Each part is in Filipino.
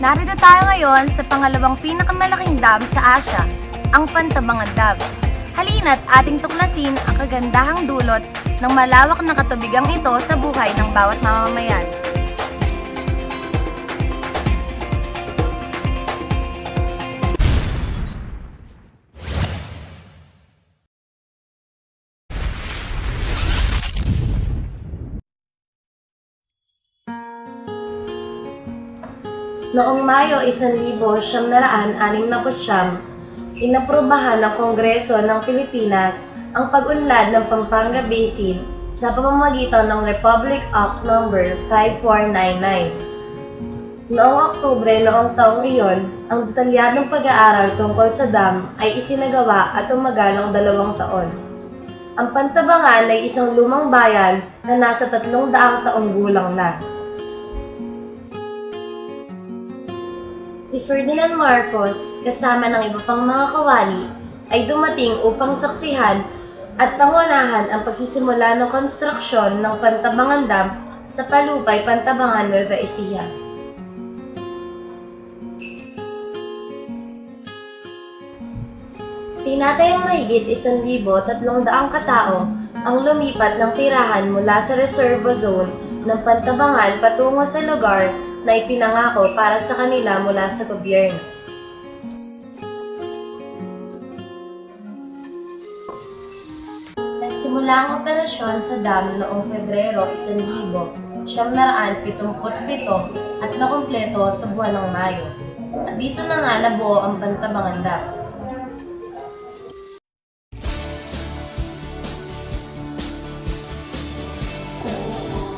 Narito tayo ngayon sa pangalawang pinakamalaking dam sa Asia, ang Pantabangan Dam. Halina't ating tuklasin ang kagandahang dulot ng malawak na katubigang ito sa buhay ng bawat mamamayan. Noong Mayo 1969, inaprubahan ng Kongreso ng Pilipinas ang pag-unlad ng Pampanga Basin sa pamamagitan ng Republic Act No. 5499. Noong Oktubre noong taong iyon, ang detalyadong pag-aaral tungkol sa dam ay isinagawa at tumagal ng 2 taon. Ang Pantabangan ay isang lumang bayan na nasa 300 taong gulang na. Si Ferdinand Marcos, kasama ng iba pang mga kawani, ay dumating upang saksihan at pangunahan ang pagsisimula ng konstruksyon ng Pantabangan Dam sa Palupay, Pantabangan, Nueva Ecija. Tinatayang mahigit 1,300 katao ang lumipat ng tirahan mula sa reserve zone ng Pantabangan patungo sa lugar na ipinangako para sa kanila mula sa gobyerno. Nagsimula ang operasyon sa dam noong Pebrero 1977 at nakumpleto sa buwan ng Mayo. At dito na nga nabuo ang Pantabangan Dam.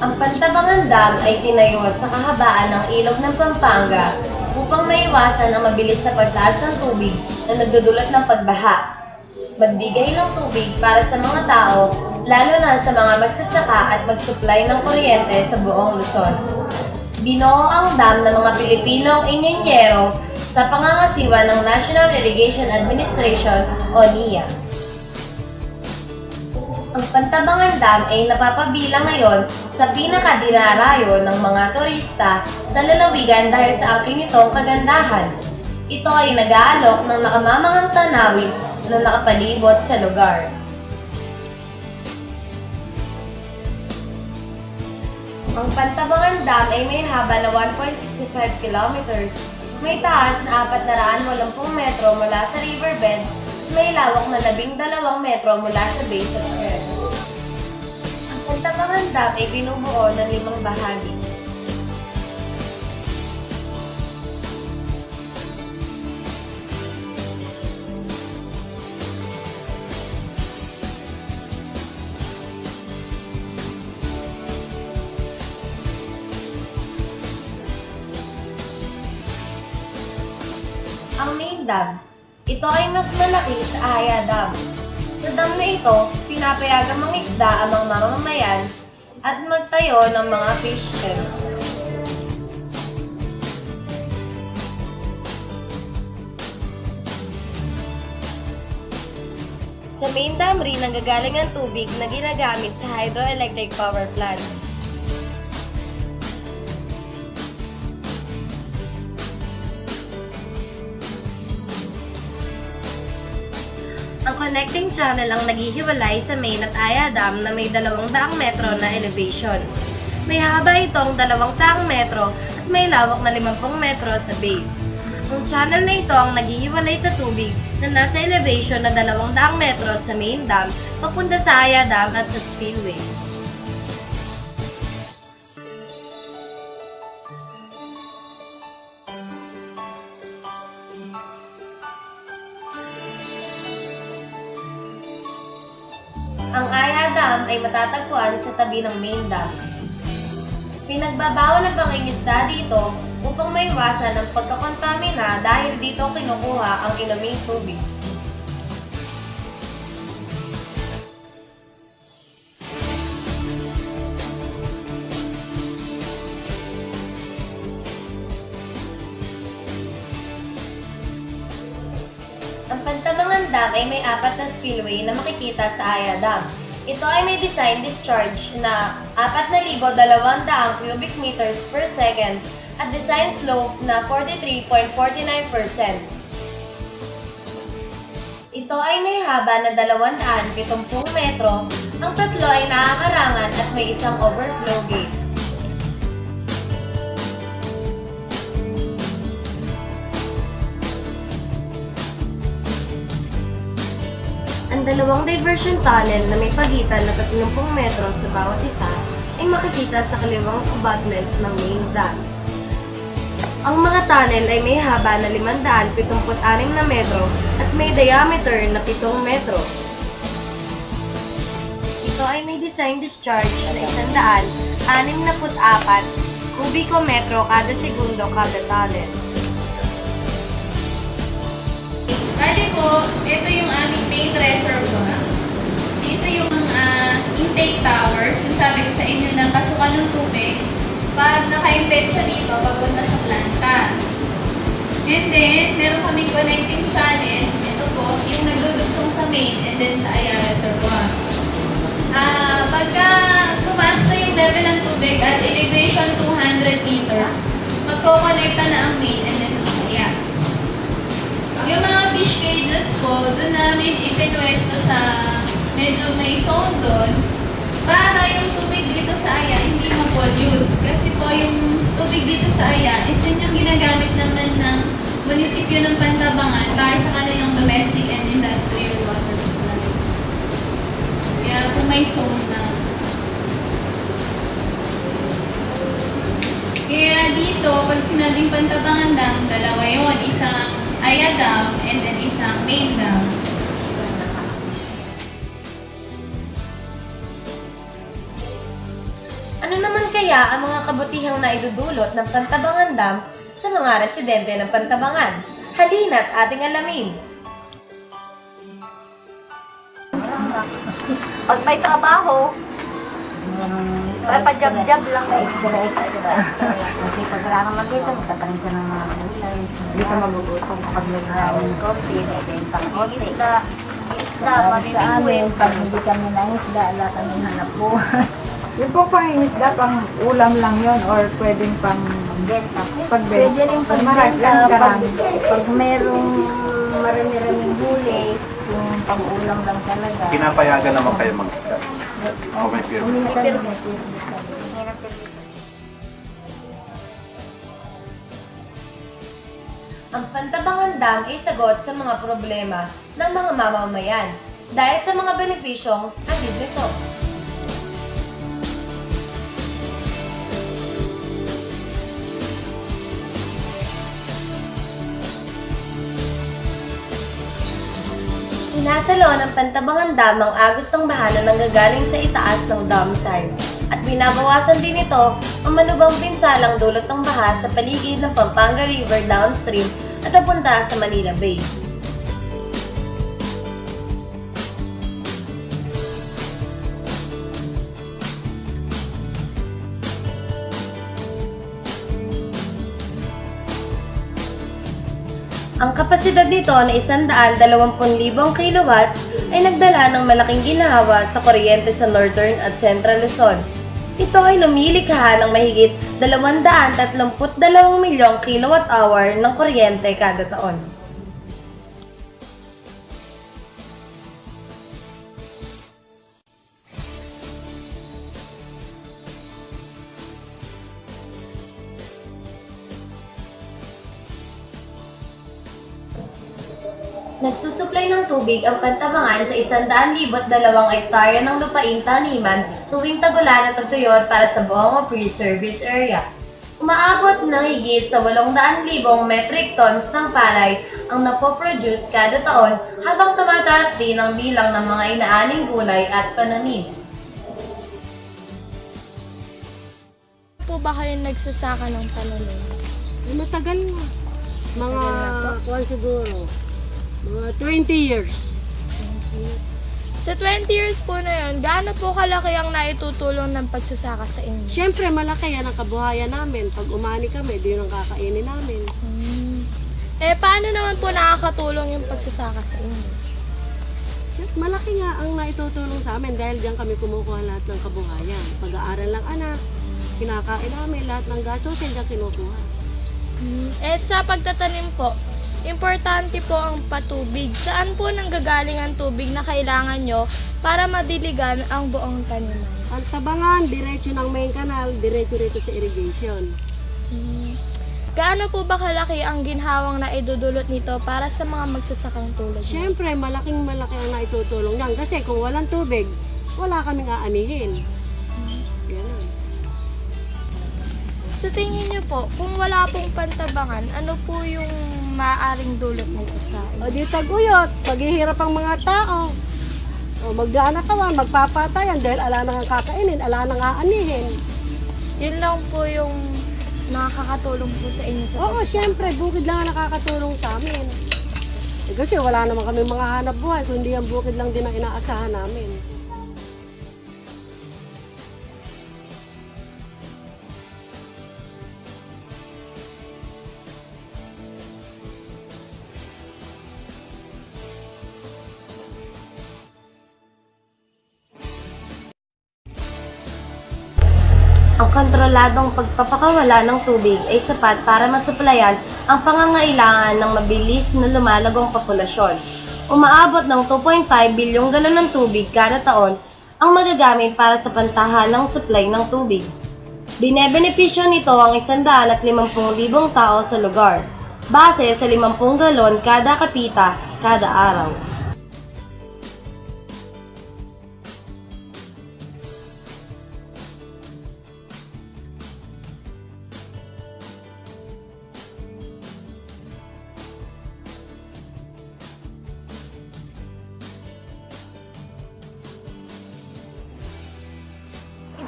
Ang Pantabangan Dam ay tinayo sa kahabaan ng ilog ng Pampanga upang maiwasan ang mabilis na pagtaas ng tubig na nagdudulot ng pagbaha, magbigay ng tubig para sa mga tao, lalo na sa mga magsasaka at mag-supply ng kuryente sa buong Luzon. Binuo ang dam ng mga Pilipinong inhenyero sa pangangasiwa ng National Irrigation Administration o NIA. Ang Pantabangan Dam ay napapabilang ngayon sa pinakadinarayo ng mga turista sa lalawigan dahil sa aking nitong kagandahan. Ito ay nag-aalok ng nakamamanghang tanawin na nakapalibot sa lugar. Ang Pantabangan Dam ay may haba na 1.65 kilometers, may taas na 480 metro mula sa riverbed, may lawak na 12 metro mula sa base of earth. Ang Pantabangan Dam ay binubuo ng 5 bahagi. Ang main dam. Ito ay mas malaki sa Aya Dam. Sa dam na ito, pinapayagang mangisda ang mga mamamayan at magtayo ng mga fish pen. Sa main dam rin nanggagaling ang tubig na ginagamit sa hydroelectric power plant. Ang connecting channel ang naghihiwalay sa main at Aya Dam na may 200 metro na elevation. May haba itong 200 metro at may lawak na 50 metro sa base. Ang channel na ito ang naghihiwalay sa tubig na nasa elevation na 200 metro sa main dam papunta sa Aya Dam at sa spillway. Ang Aya Dam ay matatagpuan sa tabi ng main dam. Pinagbabawal ang pangingisda dito upang maiwasan ang pagkakontamina dahil dito kinukuha ang inuming tubig. Ang Pantabangan Dam ay may 4 na spillway na makikita sa Aya Dam. Ito ay may design discharge na 4,200 cubic meters per second at design slope na 43.49%. Ito ay may haba na 270 metro, ang tatlo ay nakakarangan at may isang overflow gate. Ang dalawang diversion tunnel na may pagitan na 30 metro sa bawat isa ay makikita sa kaliwang abutment ng main dam. Ang mga tunnel ay may haba na 576 na metro at may diameter na 7 metro. Ito ay may design discharge na 164 kubikometro kada segundo kada tunnel. Bali po, ito yung aming main reservoir. Dito yung intake tower. Sinasabi ko sa inyo na pasukan ng tubig. Pag naka-embed siya dito, papunta sa planta. And then, meron kaming connecting channel. Ito po, yung nagdudugsong sa main and then sa Aya reservoir. Pagka tumaas na yung level ng tubig at elevation 200 meters, magko-connecta na ang main and then ang Aya. Yung mga fish cages po, doon namin ipinwesto sa medyo may zone doon para yung tubig dito sa Aya hindi ma-pollute. Kasi po yung tubig dito sa Aya is yun yung ginagamit naman ng munisipyo ng Pantabangan para sa kanilang domestic and industrial water supply. Kaya po may zone na. Kaya dito, pag sinabing Pantabangan Dam, dalawa yun. Isang Aya Dam and then isang main dam. Ano naman kaya ang mga kabutihang naidudulot ng Pantabangan Dam sa mga residente ng Pantabangan? Halina't ating alamin. Pag may trabaho, papadyag-dyag lang. Extra. Kasi pag wala kang mag-ito, magtatanim ka ng mga gulay. Hindi ka magugutom kapag nag-rawin kopi, naibentang isda. Isda, mariling. Pag hindi kami ng isda, ala kami hanap po. Yung pong pangingisda, pang ulam lang yon or pwedeng pang Benta. pagbenta. Pwede rin pagbenta. Pag merong marami-raming huli, yung pang-ulam lang talaga. Pinapayagan naman kayo mag-isda. O may permit. Ang Pantabangan Dam ay sagot sa mga problema ng mga mamamayan dahil sa mga benepisyong hatid nito. Sinasalo ng Pantabangan Dam ang agos ng baha na nanggagaling sa itaas ng dam side. At binabawasan din ito ang malubhang pinsalang dulot ng baha sa paligid ng Pampanga River downstream at papunta sa Manila Bay. Ang kapasidad nito na 120,000 kilowatts ay nagdala ng malaking ginhawa sa kuryente sa Northern at Central Luzon. Ito ay lumilikha ng mahigit 232 milyong kilowatt-hour ng kuryente kada taon. Nagsusuplay ng tubig ang Pantabangan sa 102 hektarya ng lupaing taniman tuwing tagulan at tagtuyot para sa buong pre-service area. Umaabot ng higit sa 800,000 metric tons ng palay ang napoproduce kada taon habang tumataas din ang bilang ng mga inaaning gulay at pananim. Po ba kayo nagsasaka ng pananim? Matagal na. Mga kuwan siguro. Mga 20 years. Sa 20 years po na yun, gaano po kalaki ang naitutulong ng pagsasaka sa inyo? Siyempre, malaki yan ang kabuhayan namin. Pag umani kami, di yun ang kakainin namin. Paano naman po nakakatulong yung pagsasaka sa inyo? Siyempre, malaki nga ang naitutulong sa amin dahil diyan kami kumukuha lahat ng kabuhayan. Pag-aaral ng anak, kinakain namin, lahat ng gastos hindi kinukuha. Sa pagtatanim po, importante po ang patubig. Saan po nanggagaling ang tubig na kailangan nyo para madiligan ang buong taniman? Ang tabangan, diretso ng main canal, diretso rito sa irrigation. Gaano po ba kalaki ang ginhawang na idudulot nito para sa mga magsasakang tulad nyo? Siyempre, malaking malaki ang naitutulong niyan. Kasi kung walang tubig, wala kaming aanihin. Ganun. Sa tingin nyo po, kung wala pong pantabangan, ano po yung maaaring dulot nito sa O di taguyot, paghihirap ang mga tao. O magdaan magpapatayan dahil ala nang kakainin, ala nang aanihin. Yun lang po yung nakakatulong po sa inyo sa Oo, siyempre, bukid lang ang nakakatulong sa amin. Kasi wala naman kami mga hanap buhay, kundi ang bukid lang din ang inaasahan namin. Ang kontroladong pagpapakawala ng tubig ay sapat para masuplayan ang pangangailangan ng mabilis na lumalagong populasyon. Umaabot ng 2.5 bilyong galon ng tubig kada taon ang magagamit para sa pantahalang supply ng tubig. Binebenepisyo nito ang 150,000 tao sa lugar, base sa 50 galon kada kapita kada araw.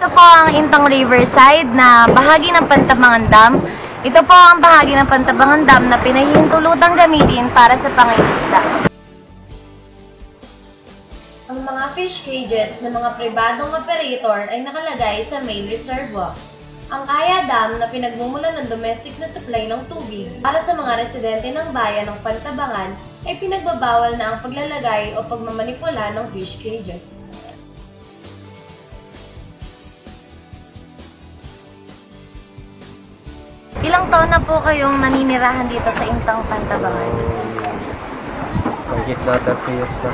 Ito po ang Intong Riverside na bahagi ng Pantabangan Dam. Ito po ang bahagi ng Pantabangan Dam na pinahihintulutang gamitin para sa pangingisda. Ang mga fish cages ng mga pribadong operator ay nakalagay sa main reservoir. Ang Kaya Dam na pinagmumulan ng domestic na supply ng tubig para sa mga residente ng bayan ng Pantabangan ay pinagbabawal na ang paglalagay o pagmamanipula ng fish cages. Ilang taon na po kayong naninirahan dito sa Intang Pantabangan? Mahigit na 30 years na.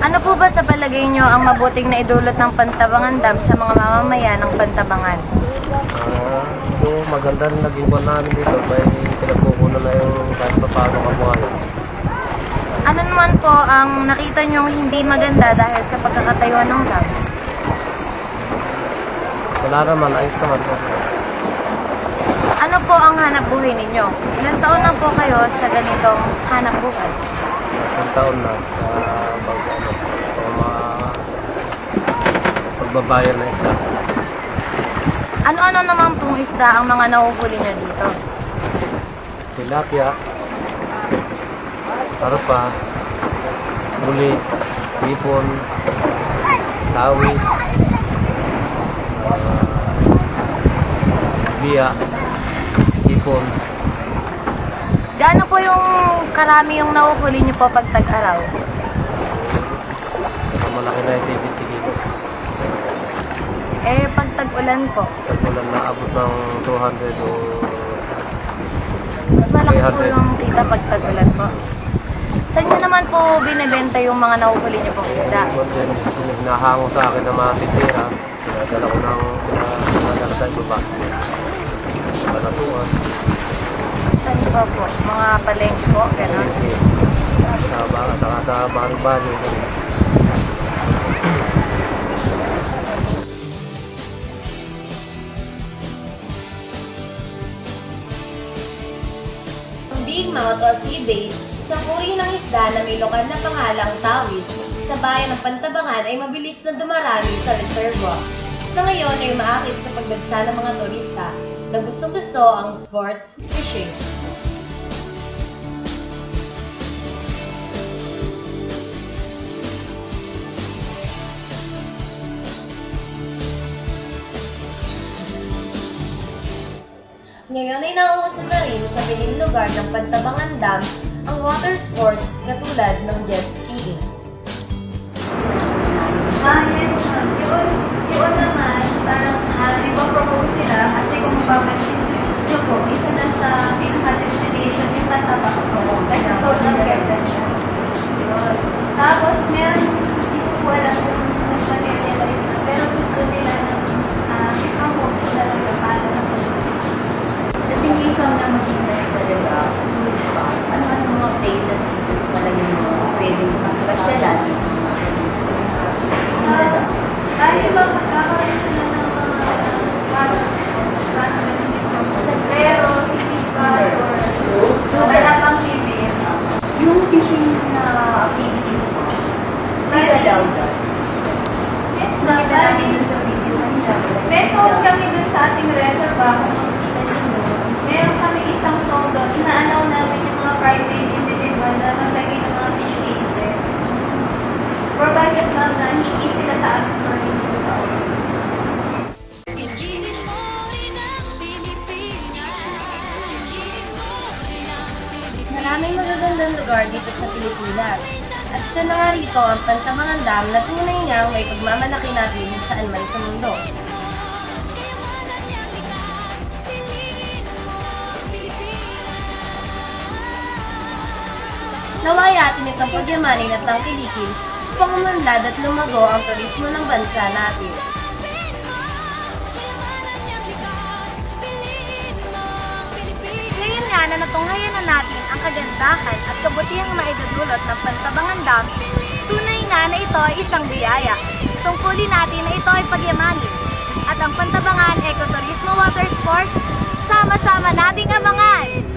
Ano po ba sa palagay nyo ang mabuting na idulot ng Pantabangan Dam sa mga mamamayan ng Pantabangan? Maganda na naging buwan namin dito. May pinagkukunan na yung kahit pa paano kabuhayan. Ano naman po ang nakita nyo hindi maganda dahil sa pagkakatayuan ng dam? Wala naman, ayos naman po. Ano po ang hanap buhay ninyo? Ilang taon na po kayo sa ganitong hanap buhay? Isang taon na pagbabayan na isa. Ano-ano naman pong isda ang mga nahuhuli nyo dito? Tilapia, karpa, huli, hipon, tawis, biya, hipon. Gaano po yung karami yung nahuhuli nyo po pag tag-araw? Malaki na yung 70 kilos. Pag tag-ulan po? Tag-ulan na abot ng 200 o Mas malaki po 300. yung kita pag tag-ulan po. Saan nyo naman po binibenta yung mga nahuhuli nyo pong isda? Nahango sa akin ng mga titira. Pinadala ko ng pinadala sa iba. Palatuan. Saan po po? Mga palengke po? Gano'n? Sa bari-bari. Ang Big Mouth o Sea Bass, isang uri ng isda na may lokal na pangalang tawis, sa bayan ng Pantabangan ay mabilis na dumarami sa reservoir, na ngayon ay umaakit sa pagdagsa ng mga turista na gustong-gusto ang sports fishing. Ngayon ay nauuso na rin sa piling lugar ng Pantabangan Dam ang water sports katulad ng jet skiing. Yes, ma'am. Yun naman, parang baka makikita nyo, meron kami isang sodo, inaalaw namin yung mga private individual na maglagay ng mga fish cages. Provided lang na hindi sila sa ating permission sa office. Maraming magagandang lugar dito sa Pilipinas. At isa na nga rito ang Pantabangan Dam na tunay ngang may pagmamalaki natin saan man sa mundo. Naway atin itong pagyamanin at tangkilikin upang umunlad at lumago ang turismo ng bansa natin. Ngayon nga na natunghayan na natin ang kagandahan at kabutihang maidudulot ng Pantabangan Dam, tunay nga na ito ay isang biyaya. Tungkulin natin na ito ay pagyamanin. At ang Pantabangan Ecoturismo Water Sport, sama-sama nating abangan!